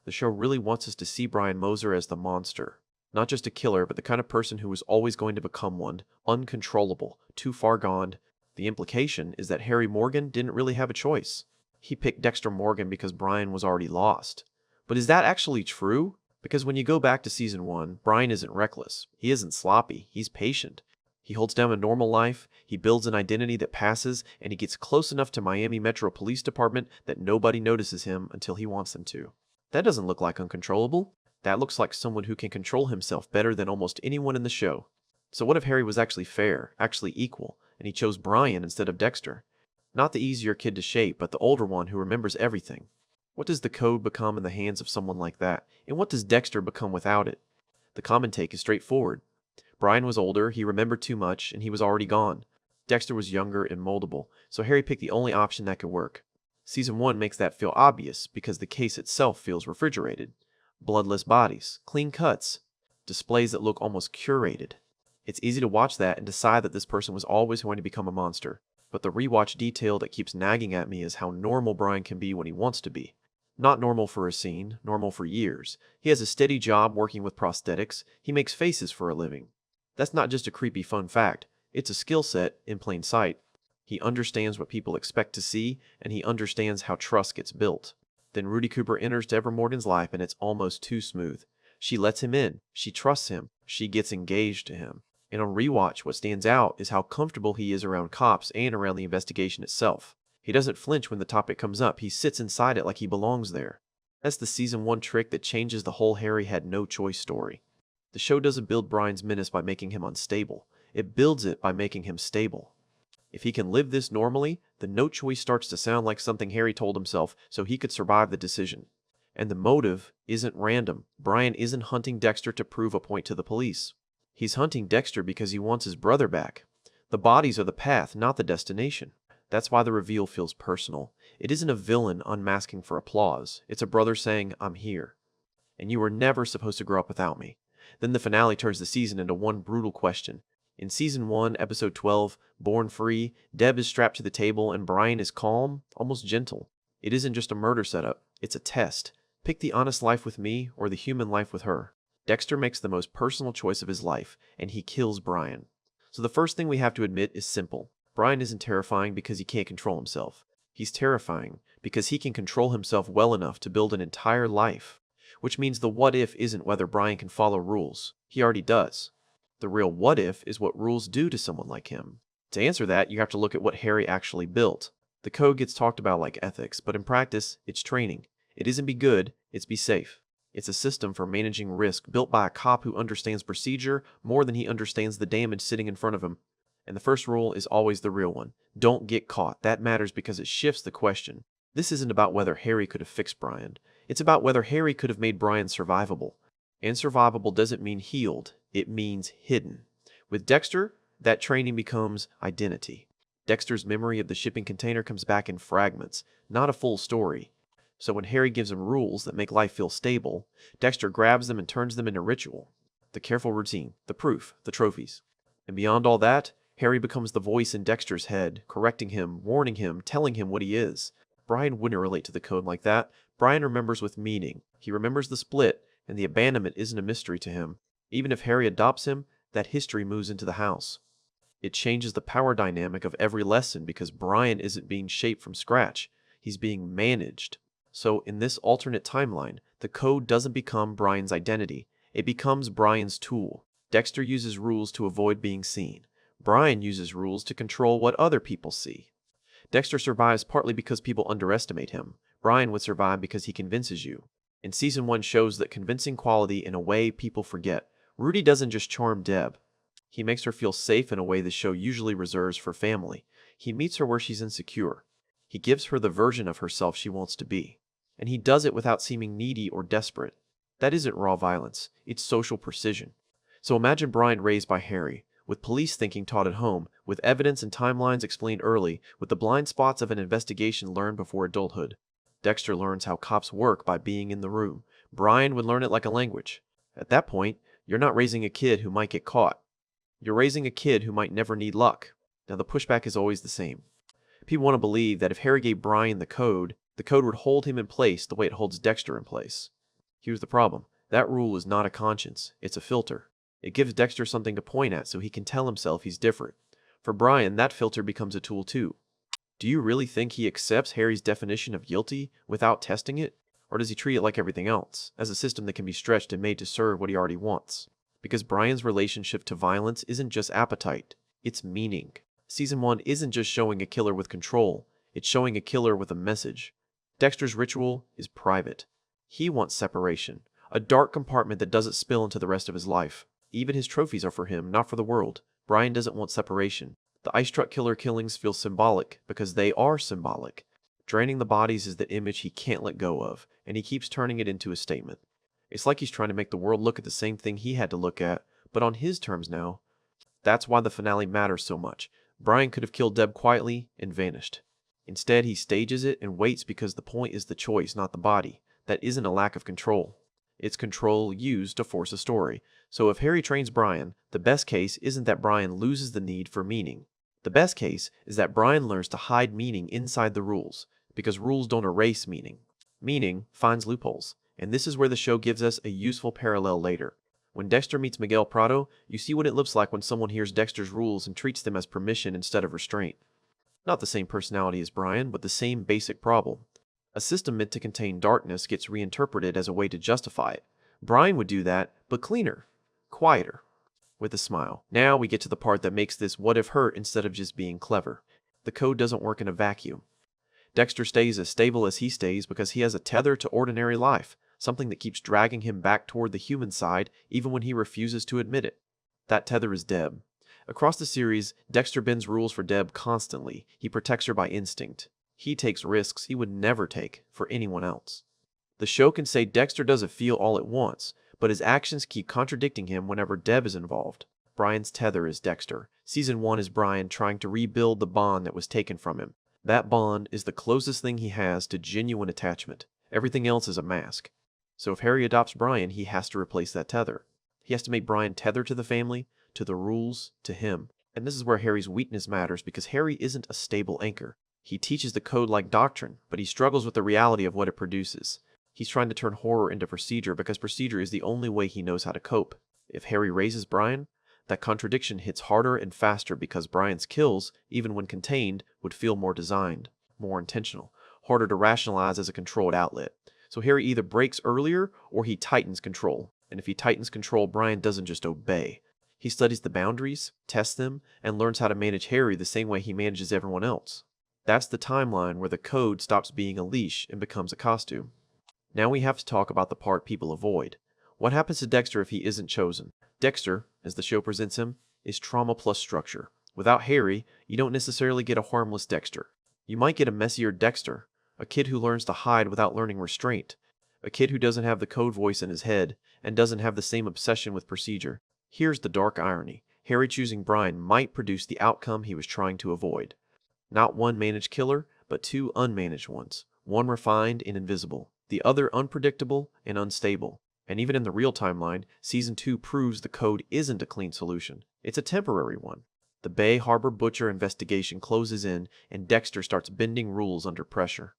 The show really wants us to see Brian Moser as the monster. Not just a killer, but the kind of person who was always going to become one, uncontrollable, too far gone. The implication is that Harry Morgan didn't really have a choice. He picked Dexter Morgan because Brian was already lost. But is that actually true? Because when you go back to season 1, Brian isn't reckless. He isn't sloppy. He's patient. He holds down a normal life, he builds an identity that passes, and he gets close enough to Miami Metro Police Department that nobody notices him until he wants them to. That doesn't look like uncontrollable. That looks like someone who can control himself better than almost anyone in the show. So what if Harry was actually fair, actually equal, and he chose Brian instead of Dexter? Not the easier kid to shape, but the older one who remembers everything. What does the code become in the hands of someone like that, and what does Dexter become without it? The common take is straightforward. Brian was older, he remembered too much, and he was already gone. Dexter was younger and moldable, so Harry picked the only option that could work. Season 1 makes that feel obvious because the case itself feels refrigerated. Bloodless bodies, clean cuts, displays that look almost curated. It's easy to watch that and decide that this person was always going to become a monster. But the rewatch detail that keeps nagging at me is how normal Brian can be when he wants to be. Not normal for a scene, normal for years. He has a steady job working with prosthetics. He makes faces for a living. That's not just a creepy fun fact. It's a skill set in plain sight. He understands what people expect to see, and he understands how trust gets built. Then Rudy Cooper enters Deborah Morgan's life, and it's almost too smooth. She lets him in. She trusts him. She gets engaged to him. And on rewatch, what stands out is how comfortable he is around cops and around the investigation itself. He doesn't flinch when the topic comes up. He sits inside it like he belongs there. That's the season 1 trick that changes the whole Harry had no choice story. The show doesn't build Brian's menace by making him unstable. It builds it by making him stable. If he can live this normally, the no choice starts to sound like something Harry told himself so he could survive the decision. And the motive isn't random. Brian isn't hunting Dexter to prove a point to the police. He's hunting Dexter because he wants his brother back. The bodies are the path, not the destination. That's why the reveal feels personal. It isn't a villain unmasking for applause. It's a brother saying, "I'm here. And you were never supposed to grow up without me." Then the finale turns the season into one brutal question. In Season 1, Episode 12, Born Free, Deb is strapped to the table and Brian is calm, almost gentle. It isn't just a murder setup, it's a test. Pick the honest life with me or the human life with her. Dexter makes the most personal choice of his life, and he kills Brian. So the first thing we have to admit is simple. Brian isn't terrifying because he can't control himself. He's terrifying because he can control himself well enough to build an entire life. Which means the what if isn't whether Brian can follow rules. He already does. The real what if is what rules do to someone like him. To answer that, you have to look at what Harry actually built. The code gets talked about like ethics, but in practice, it's training. It isn't be good, it's be safe. It's a system for managing risk built by a cop who understands procedure more than he understands the damage sitting in front of him. And the first rule is always the real one. Don't get caught. That matters because it shifts the question. This isn't about whether Harry could have fixed Brian. It's about whether Harry could have made Brian survivable. And survivable doesn't mean healed. It means hidden. With Dexter, that training becomes identity. Dexter's memory of the shipping container comes back in fragments, not a full story. So when Harry gives him rules that make life feel stable, Dexter grabs them and turns them into ritual. The careful routine, the proof, the trophies. And beyond all that, Harry becomes the voice in Dexter's head, correcting him, warning him, telling him what he is. Brian wouldn't relate to the code like that. Brian remembers with meaning. He remembers the split, and the abandonment isn't a mystery to him. Even if Harry adopts him, that history moves into the house. It changes the power dynamic of every lesson because Brian isn't being shaped from scratch. He's being managed. So in this alternate timeline, the code doesn't become Brian's identity. It becomes Brian's tool. Dexter uses rules to avoid being seen. Brian uses rules to control what other people see. Dexter survives partly because people underestimate him. Brian would survive because he convinces you. And Season 1 shows that convincing quality in a way people forget. Rudy doesn't just charm Deb. He makes her feel safe in a way the show usually reserves for family. He meets her where she's insecure. He gives her the version of herself she wants to be. And he does it without seeming needy or desperate. That isn't raw violence. It's social precision. So imagine Brian raised by Harry, with police thinking taught at home, with evidence and timelines explained early, with the blind spots of an investigation learned before adulthood. Dexter learns how cops work by being in the room. Brian would learn it like a language. At that point, you're not raising a kid who might get caught. You're raising a kid who might never need luck. Now the pushback is always the same. People want to believe that if Harry gave Brian the code would hold him in place the way it holds Dexter in place. Here's the problem. That rule is not a conscience, it's a filter. It gives Dexter something to point at so he can tell himself he's different. For Brian, that filter becomes a tool too. Do you really think he accepts Harry's definition of guilty without testing it? Or does he treat it like everything else, as a system that can be stretched and made to serve what he already wants? Because Brian's relationship to violence isn't just appetite, it's meaning. Season 1 isn't just showing a killer with control, it's showing a killer with a message. Dexter's ritual is private. He wants separation, a dark compartment that doesn't spill into the rest of his life. Even his trophies are for him, not for the world. Brian doesn't want separation. The ice truck killer killings feel symbolic because they are symbolic. Draining the bodies is the image he can't let go of, and he keeps turning it into a statement. It's like he's trying to make the world look at the same thing he had to look at, but on his terms now. That's why the finale matters so much. Brian could have killed Deb quietly and vanished. Instead, he stages it and waits because the point is the choice, not the body. That isn't a lack of control. It's control used to force a story. So if Harry trains Brian, the best case isn't that Brian loses the need for meaning. The best case is that Brian learns to hide meaning inside the rules, because rules don't erase meaning. Meaning finds loopholes, and this is where the show gives us a useful parallel later. When Dexter meets Miguel Prado, you see what it looks like when someone hears Dexter's rules and treats them as permission instead of restraint. Not the same personality as Brian, but the same basic problem. A system meant to contain darkness gets reinterpreted as a way to justify it. Brian would do that, but cleaner, quieter, with a smile. Now we get to the part that makes this what if hurt instead of just being clever. The code doesn't work in a vacuum. Dexter stays as stable as he stays because he has a tether to ordinary life, something that keeps dragging him back toward the human side even when he refuses to admit it. That tether is Deb. Across the series, Dexter bends rules for Deb constantly. He protects her by instinct. He takes risks he would never take for anyone else. The show can say Dexter doesn't feel all at once, but his actions keep contradicting him whenever Deb is involved. Brian's tether is Dexter. Season 1 is Brian trying to rebuild the bond that was taken from him. That bond is the closest thing he has to genuine attachment. Everything else is a mask. So if Harry adopts Brian, he has to replace that tether. He has to make Brian tether to the family, to the rules, to him. And this is where Harry's weakness matters because Harry isn't a stable anchor. He teaches the code like doctrine, but he struggles with the reality of what it produces. He's trying to turn horror into procedure because procedure is the only way he knows how to cope. If Harry raises Brian, that contradiction hits harder and faster because Brian's kills, even when contained, would feel more designed, more intentional, harder to rationalize as a controlled outlet. So Harry either breaks earlier or he tightens control. And if he tightens control, Brian doesn't just obey. He studies the boundaries, tests them, and learns how to manage Harry the same way he manages everyone else. That's the timeline where the code stops being a leash and becomes a costume. Now we have to talk about the part people avoid. What happens to Dexter if he isn't chosen? Dexter, as the show presents him, is trauma plus structure. Without Harry, you don't necessarily get a harmless Dexter. You might get a messier Dexter, a kid who learns to hide without learning restraint, a kid who doesn't have the code voice in his head and doesn't have the same obsession with procedure. Here's the dark irony. Harry choosing Brian might produce the outcome he was trying to avoid. Not one managed killer, but two unmanaged ones. One refined and invisible, the other unpredictable and unstable. And even in the real timeline, Season 2 proves the code isn't a clean solution. It's a temporary one. The Bay Harbor Butcher investigation closes in, and Dexter starts bending rules under pressure.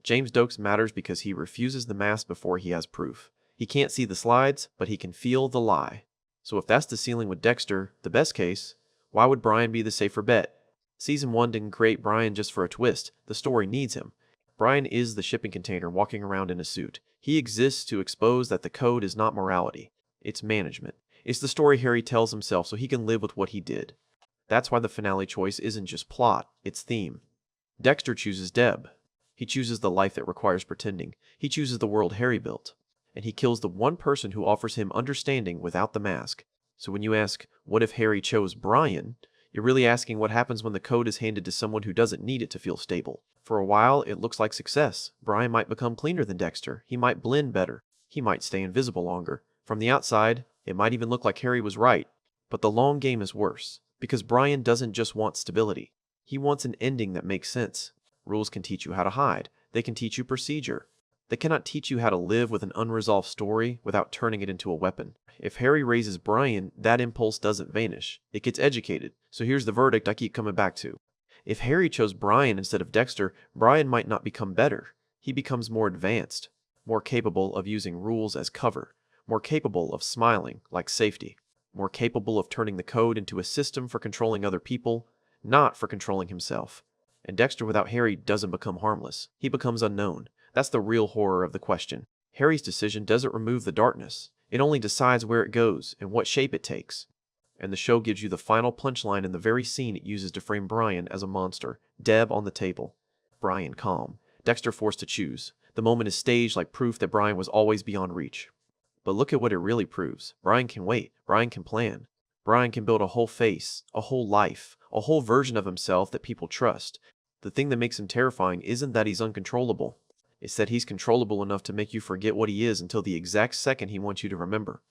James Dokes matters because he refuses the mask before he has proof. He can't see the slides, but he can feel the lie. So if that's the ceiling with Dexter, the best case, why would Brian be the safer bet? Season 1 didn't create Brian just for a twist. The story needs him. Brian is the shipping container walking around in a suit. He exists to expose that the code is not morality. It's management. It's the story Harry tells himself so he can live with what he did. That's why the finale choice isn't just plot, it's theme. Dexter chooses Deb. He chooses the life that requires pretending. He chooses the world Harry built. And he kills the one person who offers him understanding without the mask. So when you ask, what if Harry chose Brian? You're really asking what happens when the code is handed to someone who doesn't need it to feel stable. For a while, it looks like success. Brian might become cleaner than Dexter. He might blend better. He might stay invisible longer. From the outside, it might even look like Harry was right. But the long game is worse, because Brian doesn't just want stability. He wants an ending that makes sense. Rules can teach you how to hide. They can teach you procedure. They cannot teach you how to live with an unresolved story without turning it into a weapon. If Harry raises Brian, that impulse doesn't vanish. It gets educated. So here's the verdict I keep coming back to. If Harry chose Brian instead of Dexter, Brian might not become better. He becomes more advanced. more capable of using rules as cover, more capable of smiling like safety, more capable of turning the code into a system for controlling other people, not for controlling himself. And Dexter without Harry doesn't become harmless. He becomes unknown. That's the real horror of the question. Harry's decision doesn't remove the darkness. It only decides where it goes and what shape it takes. And the show gives you the final punchline in the very scene it uses to frame Brian as a monster. Deb on the table. Brian calm. Dexter forced to choose. The moment is staged like proof that Brian was always beyond reach. But look at what it really proves. Brian can wait. Brian can plan. Brian can build a whole face, a whole life, a whole version of himself that people trust. The thing that makes him terrifying isn't that he's uncontrollable. It's that he's controllable enough to make you forget what he is until the exact second he wants you to remember.